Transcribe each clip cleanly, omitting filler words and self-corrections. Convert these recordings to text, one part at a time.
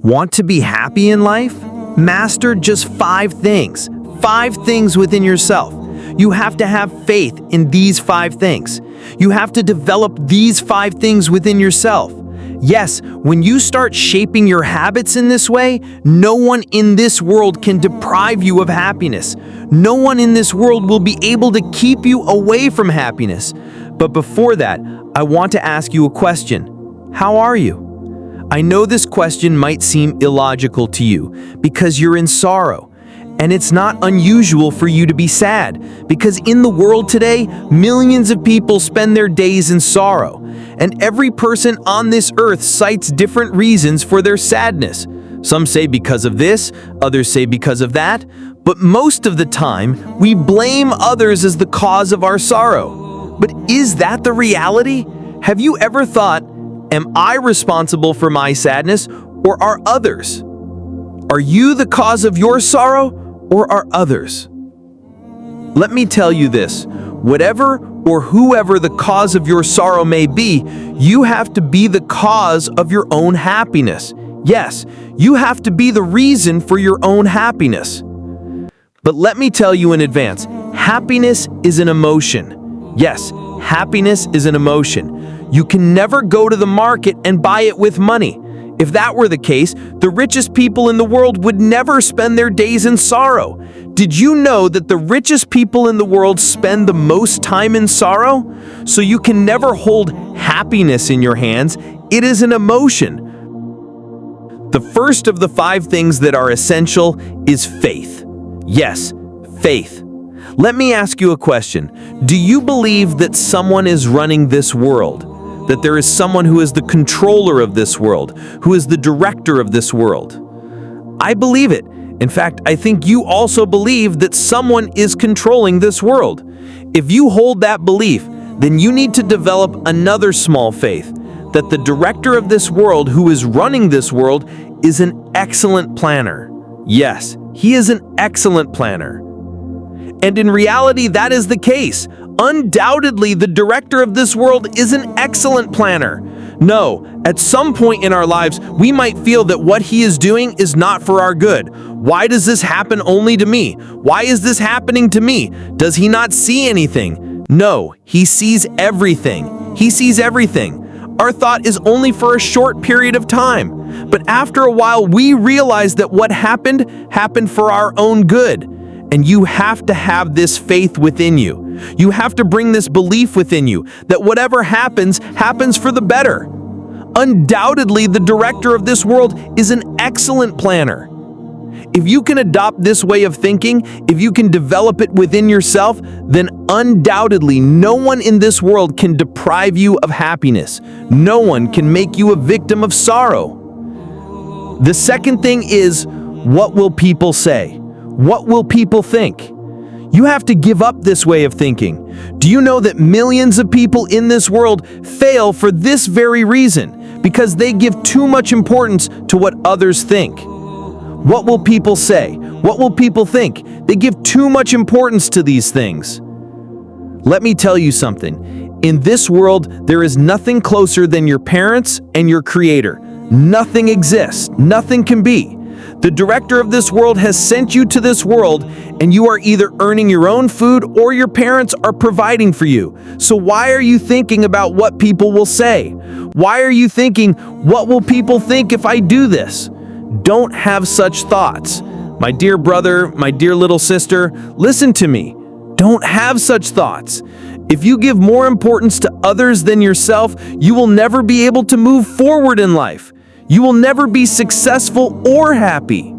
Want to be happy in life? Master just 5 things. 5 things within yourself. You have to have faith in these 5 things. You have to develop these 5 things within yourself. Yes, when you start shaping your habits in this way, no one in this world can deprive you of happiness. No one in this world will be able to keep you away from happiness. But before that, I want to ask you a question. How are you? I know this question might seem illogical to you because you're in sorrow. And it's not unusual for you to be sad, because in the world today, millions of people spend their days in sorrow. And every person on this earth cites different reasons for their sadness. Some say because of this, others say because of that. But most of the time, we blame others as the cause of our sorrow. But is that the reality? Have you ever thought, am I responsible for my sadness, or are others? Are you the cause of your sorrow, or are others? Let me tell you this, whatever or whoever the cause of your sorrow may be, you have to be the cause of your own happiness. Yes, you have to be the reason for your own happiness. But let me tell you in advance, happiness is an emotion. Yes, happiness is an emotion. You can never go to the market and buy it with money. If that were the case, the richest people in the world would never spend their days in sorrow. Did you know that the richest people in the world spend the most time in sorrow? So you can never hold happiness in your hands. It is an emotion. The first of the 5 things that are essential is faith. Yes, faith. Let me ask you a question. Do you believe that someone is running this world? That there is someone who is the controller of this world, who is the director of this world? I believe it. In fact, I think you also believe that someone is controlling this world. If you hold that belief, then you need to develop another small faith, that the director of this world who is running this world is an excellent planner. Yes, he is an excellent planner. And in reality, that is the case. Undoubtedly, the director of this world is an excellent planner. No, at some point in our lives, we might feel that what he is doing is not for our good. Why does this happen only to me? Why is this happening to me? Does he not see anything? No, he sees everything. He sees everything. Our thought is only for a short period of time. But after a while, we realize that what happened for our own good. And you have to have this faith within you. You have to bring this belief within you that whatever happens, happens for the better. Undoubtedly, the director of this world is an excellent planner. If you can adopt this way of thinking, if you can develop it within yourself, then undoubtedly no one in this world can deprive you of happiness. No one can make you a victim of sorrow. The second thing is, what will people say? What will people think? You have to give up this way of thinking. Do you know that millions of people in this world fail for this very reason? Because they give too much importance to what others think. What will people say? What will people think? They give too much importance to these things. Let me tell you something. In this world, there is nothing closer than your parents and your Creator. Nothing exists. Nothing can be. The director of this world has sent you to this world, and you are either earning your own food or your parents are providing for you. So why are you thinking about what people will say? Why are you thinking, what will people think if I do this? Don't have such thoughts. My dear brother, my dear little sister, listen to me. Don't have such thoughts. If you give more importance to others than yourself, you will never be able to move forward in life. You will never be successful or happy.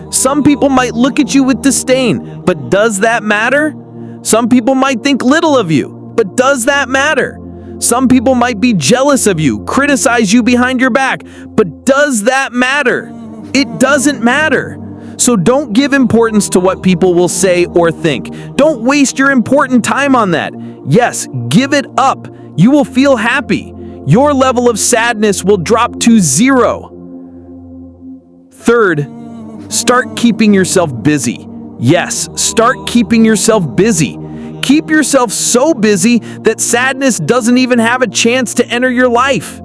Some people might look at you with disdain, but does that matter? Some people might think little of you, but does that matter? Some people might be jealous of you, criticize you behind your back, but does that matter? It doesn't matter. So don't give importance to what people will say or think. Don't waste your important time on that. Yes, give it up. You will feel happy. Your level of sadness will drop to 0. Third, start keeping yourself busy. Yes, start keeping yourself busy. Keep yourself so busy that sadness doesn't even have a chance to enter your life.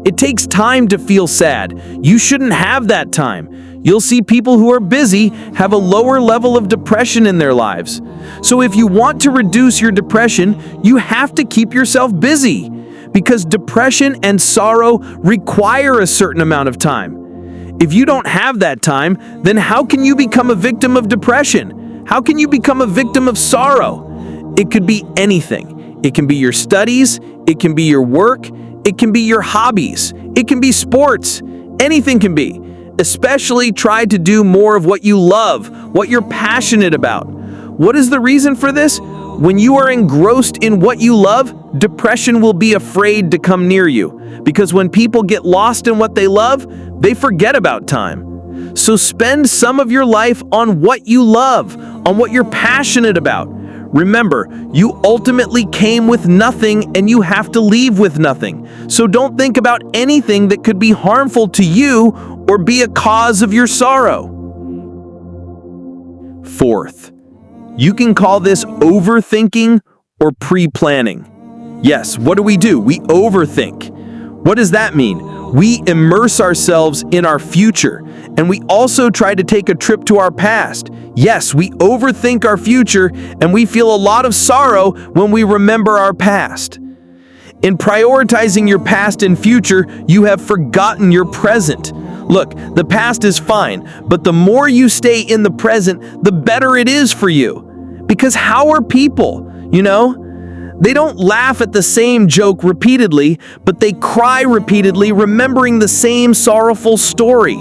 It takes time to feel sad. You shouldn't have that time. You'll see people who are busy have a lower level of depression in their lives. So if you want to reduce your depression, you have to keep yourself busy, because depression and sorrow require a certain amount of time. If you don't have that time, then how can you become a victim of depression? How can you become a victim of sorrow? It could be anything. It can be your studies, it can be your work, it can be your hobbies, it can be sports, anything can be. Especially try to do more of what you love, what you're passionate about. What is the reason for this? When you are engrossed in what you love, depression will be afraid to come near you. Because when people get lost in what they love, they forget about time. So spend some of your life on what you love, on what you're passionate about. Remember, you ultimately came with nothing and you have to leave with nothing. So don't think about anything that could be harmful to you or be a cause of your sorrow. Fourth, you can call this overthinking or pre-planning. Yes, what do? We overthink. What does that mean? We immerse ourselves in our future, and we also try to take a trip to our past. Yes, we overthink our future, and we feel a lot of sorrow when we remember our past. In prioritizing your past and future, you have forgotten your present. Look, the past is fine, but the more you stay in the present, the better it is for you. Because how are people, They don't laugh at the same joke repeatedly, but they cry repeatedly, remembering the same sorrowful story.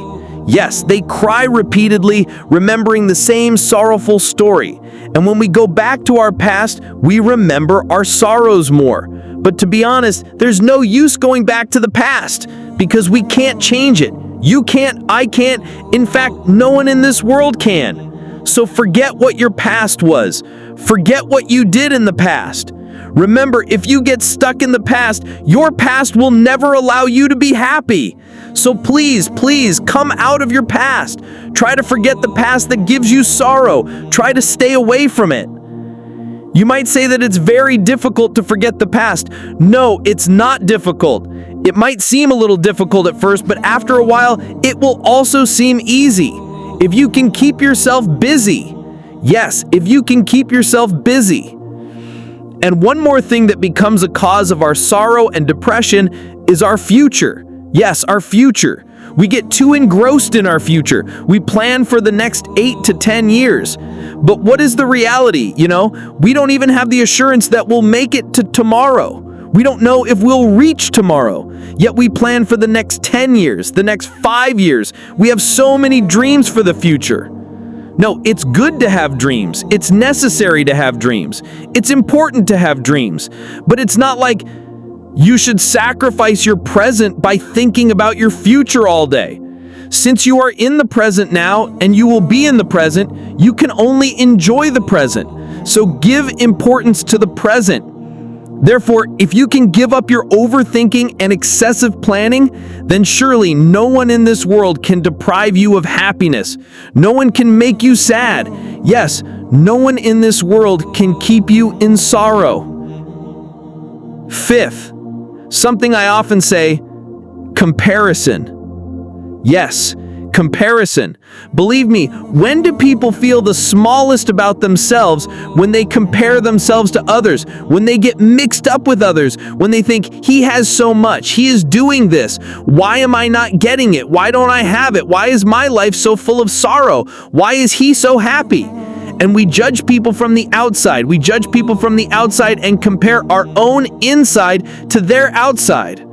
Yes, they cry repeatedly, remembering the same sorrowful story. And when we go back to our past, we remember our sorrows more. But to be honest, there's no use going back to the past, because we can't change it. You can't, I can't, in fact, no one in this world can. So forget what your past was. Forget what you did in the past. Remember, if you get stuck in the past, your past will never allow you to be happy. So please, come out of your past. Try to forget the past that gives you sorrow. Try to stay away from it. You might say that it's very difficult to forget the past. No, it's not difficult. It might seem a little difficult at first, but after a while, it will also seem easy. If you can keep yourself busy. Yes, if you can keep yourself busy. And one more thing that becomes a cause of our sorrow and depression is our future. Yes, our future. We get too engrossed in our future. We plan for the next 8 to 10 years. But what is the reality? We don't even have the assurance that we'll make it to tomorrow. We don't know if we'll reach tomorrow. Yet we plan for the next 10 years, the next 5 years. We have so many dreams for the future. No, it's good to have dreams. It's necessary to have dreams. It's important to have dreams. But it's not like you should sacrifice your present by thinking about your future all day. Since you are in the present now and you will be in the present, you can only enjoy the present. So give importance to the present. Therefore, if you can give up your overthinking and excessive planning, then surely no one in this world can deprive you of happiness. No one can make you sad. Yes, no one in this world can keep you in sorrow. Fifth, something I often say, comparison. Yes, comparison. Believe me, when do people feel the smallest about themselves? When they compare themselves to others, when they get mixed up with others, when they think, he has so much, he is doing this, why am I not getting it? Why don't I have it? Why is my life so full of sorrow? Why is he so happy? And we judge people from the outside. We judge people from the outside and compare our own inside to their outside.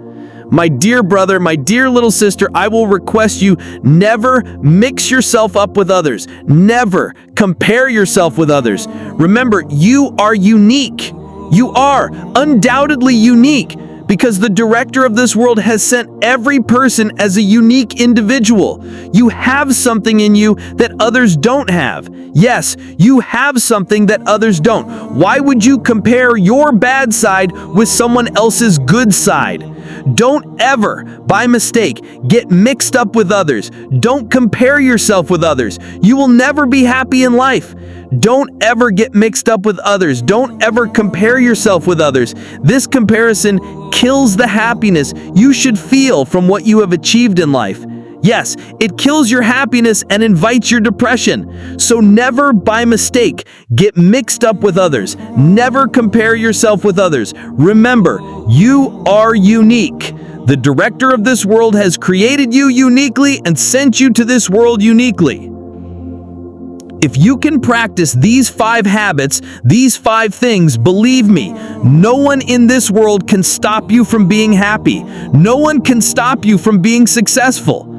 My dear brother, my dear little sister, I will request you never mix yourself up with others. Never compare yourself with others. Remember, you are unique. You are undoubtedly unique because the director of this world has sent every person as a unique individual. You have something in you that others don't have. Yes, you have something that others don't. Why would you compare your bad side with someone else's good side? Don't ever, by mistake, get mixed up with others. Don't compare yourself with others. You will never be happy in life. Don't ever get mixed up with others. Don't ever compare yourself with others. This comparison kills the happiness you should feel from what you have achieved in life. Yes, it kills your happiness and invites your depression. So never, by mistake, get mixed up with others. Never compare yourself with others. Remember, you are unique. The director of this world has created you uniquely and sent you to this world uniquely. If you can practice these 5 habits, these 5 things, believe me, no one in this world can stop you from being happy. No one can stop you from being successful.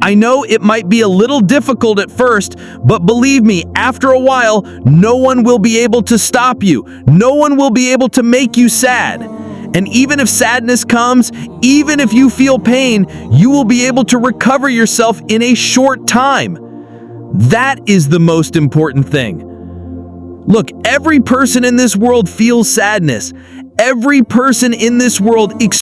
I know it might be a little difficult at first, but believe me, after a while, no one will be able to stop you. No one will be able to make you sad. And even if sadness comes, even if you feel pain, you will be able to recover yourself in a short time. That is the most important thing. Look, every person in this world feels sadness. Every person in this world experiences